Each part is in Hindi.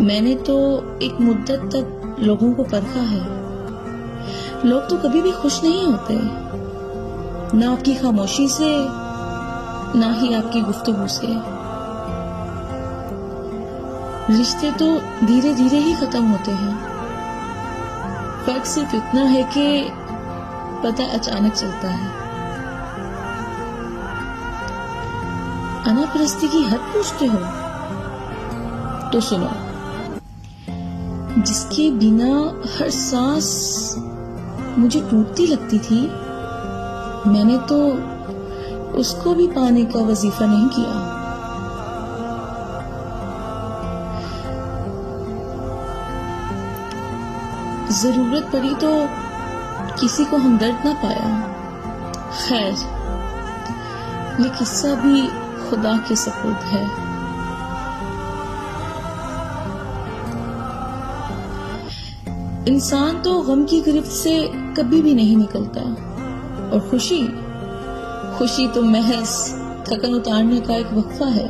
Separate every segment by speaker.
Speaker 1: मैंने तो एक मुद्दत तक लोगों को परखा है। लोग तो कभी भी खुश नहीं होते, ना आपकी खामोशी से, ना ही आपकी गुफ्तगू से। रिश्ते तो धीरे धीरे ही खत्म होते हैं। फर्क सिर्फ इतना है कि पता अचानक चलता है। अनापरस्ती की हद पूछते हो तो सुनो, जिसके बिना हर सांस मुझे टूटती लगती थी, मैंने तो उसको भी पाने का वजीफा नहीं किया। जरूरत पड़ी तो किसी को हमदर्द ना पाया। खैर, ये किस्सा भी खुदा के सपुर्द है। इंसान तो गम की गिरफ्त से कभी भी नहीं निकलता, और खुशी तो महज थकन उतारने का एक वक्फा है।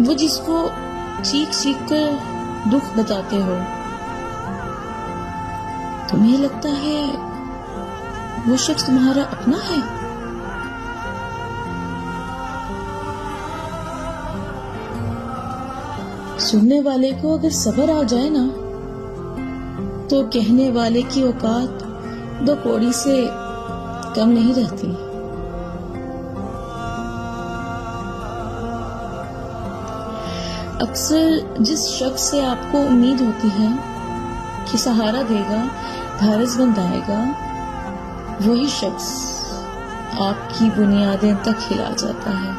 Speaker 1: वो जिसको चीख कर दुख बताते हो, तुम्हें लगता है वो शख्स तुम्हारा अपना है? सुनने वाले को अगर सब्र आ जाए ना, तो कहने वाले की औकात 2 कौड़ी से कम नहीं रहती। अक्सर जिस शख्स से आपको उम्मीद होती है कि सहारा देगा, धारस बंधाएगा, वही शख्स आपकी बुनियादें तक हिला जाता है।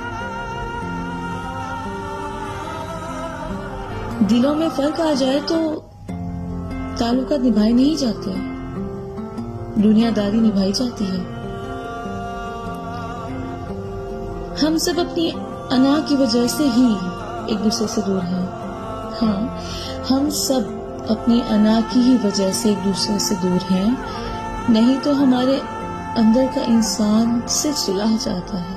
Speaker 1: दिलों में फर्क आ जाए तो ताल्लुकात निभाए नहीं जाते, दुनियादारी निभाई जाती है। हम सब अपनी अना की वजह से ही एक दूसरे से दूर हैं। हाँ, हम सब अपनी अना की ही वजह से एक दूसरे से दूर हैं, नहीं तो हमारे अंदर का इंसान सिलसिला जाता है।